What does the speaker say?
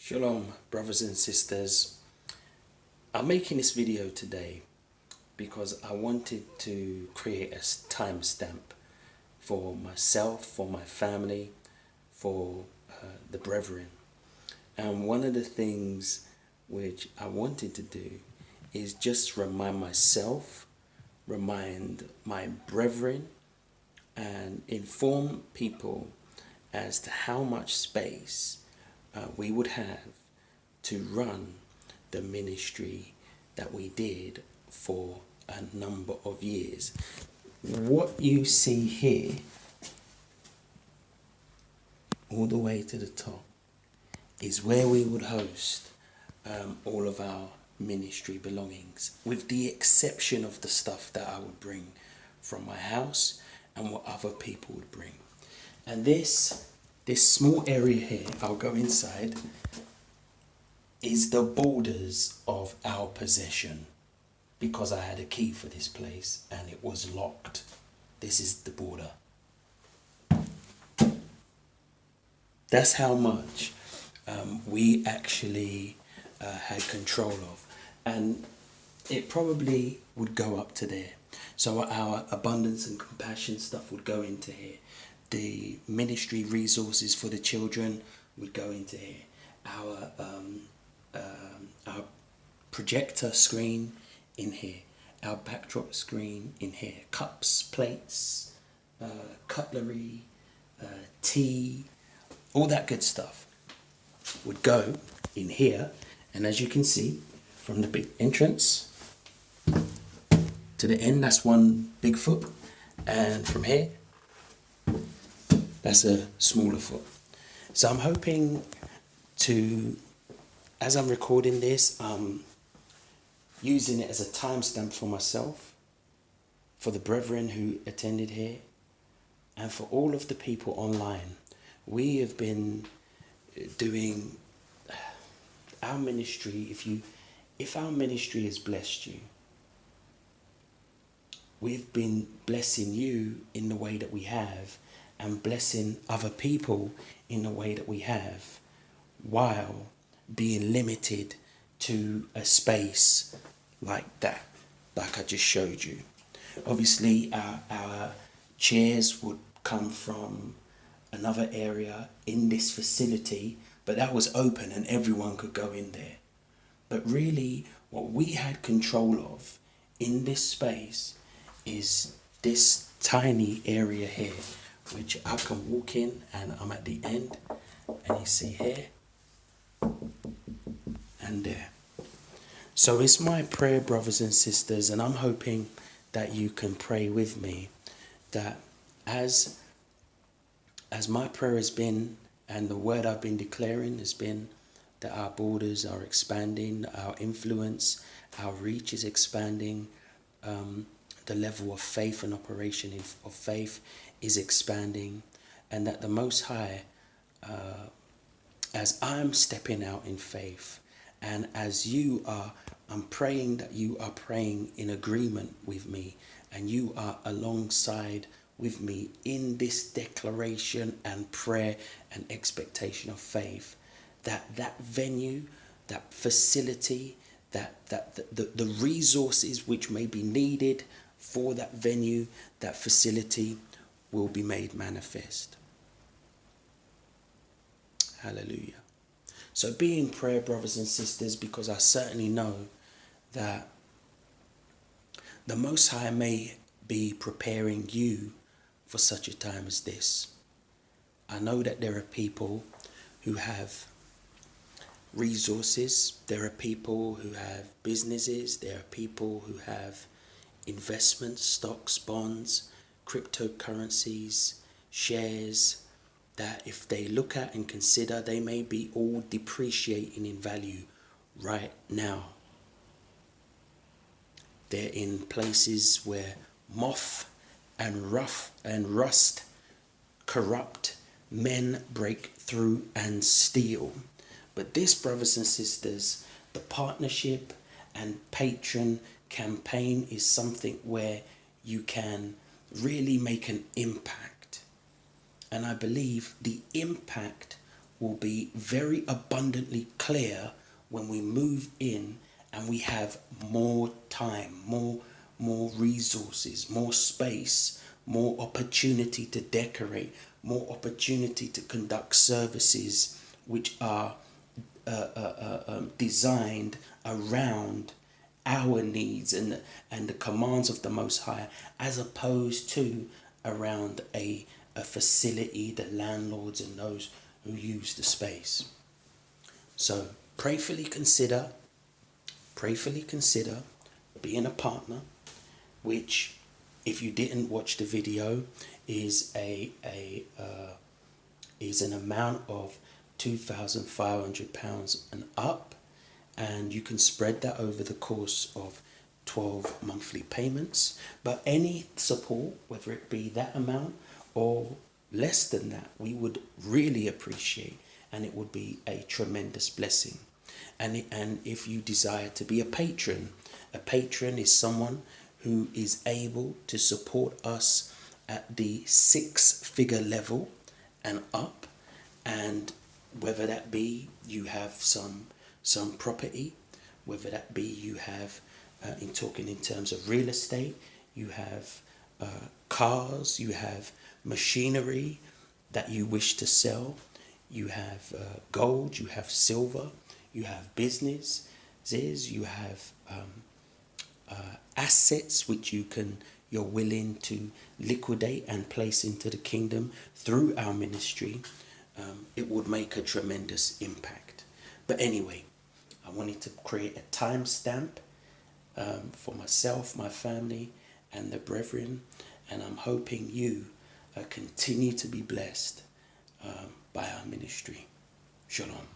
Shalom, brothers and sisters. I'm making this video today because I wanted to create a timestamp for myself, for my family, for the brethren. And one of the things which I wanted to do is just remind myself, remind my brethren, and inform people as to how much space we would have to run the ministry that we did for a number of years. What you see here, all the way to the top, is where we would host all of our ministry belongings, with the exception of the stuff that I would bring from my house and what other people would bring. And this small area here, I'll go inside, is the borders of our possession, because I had a key for this place and it was locked. This is the border. That's how much we actually had control of. And it probably would go up to there. So our abundance and compassion stuff would go into here. The ministry resources for the children would go into here. Our projector screen in here. Our backdrop screen in here. Cups, plates, cutlery, tea, all that good stuff would go in here. And as you can see, from the big entrance to the end, that's one big foot. And from here, that's a smaller foot. So I'm hoping to, as I'm recording this, using it as a timestamp for myself, for the brethren who attended here, and for all of the people online. We have been doing our ministry. If our ministry has blessed you, we've been blessing you in the way that we have, and blessing other people in the way that we have, while being limited to a space like that, like I just showed you. Obviously, our chairs would come from another area in this facility, but that was open and everyone could go in there. But really, what we had control of in this space is this tiny area here, which I can walk in and I'm at the end, and you see here and there. So it's my prayer, brothers and sisters, and I'm hoping that you can pray with me, that as my prayer has been, and the word I've been declaring has been, that our borders are expanding, our influence, our reach is expanding, the level of faith and operation of faith is expanding, and that the Most High, as I'm stepping out in faith, and as you are, I'm praying that you are praying in agreement with me, and you are alongside with me in this declaration and prayer and expectation of faith, that venue, that facility, that the resources which may be needed for that venue, that facility, will be made manifest. Hallelujah. So be in prayer, brothers and sisters, because I certainly know that the Most High may be preparing you for such a time as this. I know that there are people who have resources, there are people who have businesses, there are people who have investments, stocks, bonds, cryptocurrencies, shares, that if they look at and consider, they may be all depreciating in value right now. They're in places where moth and rust corrupt, men break through and steal. But this, brothers and sisters, the partnership and patron campaign is something where you can really make an impact. And I believe the impact will be very abundantly clear when we move in and we have more time, more resources, more space, more opportunity to decorate, more opportunity to conduct services which are designed around our needs and the commands of the Most High, as opposed to around a facility, the landlords and those who use the space. So prayerfully consider being a partner, which, if you didn't watch the video, is is an amount of £2,500 and up, and you can spread that over the course of 12 monthly payments. But any support, whether it be that amount or less than that, we would really appreciate, and it would be a tremendous blessing. And if you desire to be a patron is someone who is able to support us at the 6-figure level and up. And whether that be you have some property, whether that be you have, in terms of real estate, you have cars, you have machinery that you wish to sell, you have gold, you have silver, you have businesses, you have assets which you're willing to liquidate and place into the kingdom through our ministry. It would make a tremendous impact. But anyway, I wanted to create a timestamp for myself, my family, and the brethren, and I'm hoping you continue to be blessed by our ministry. Shalom.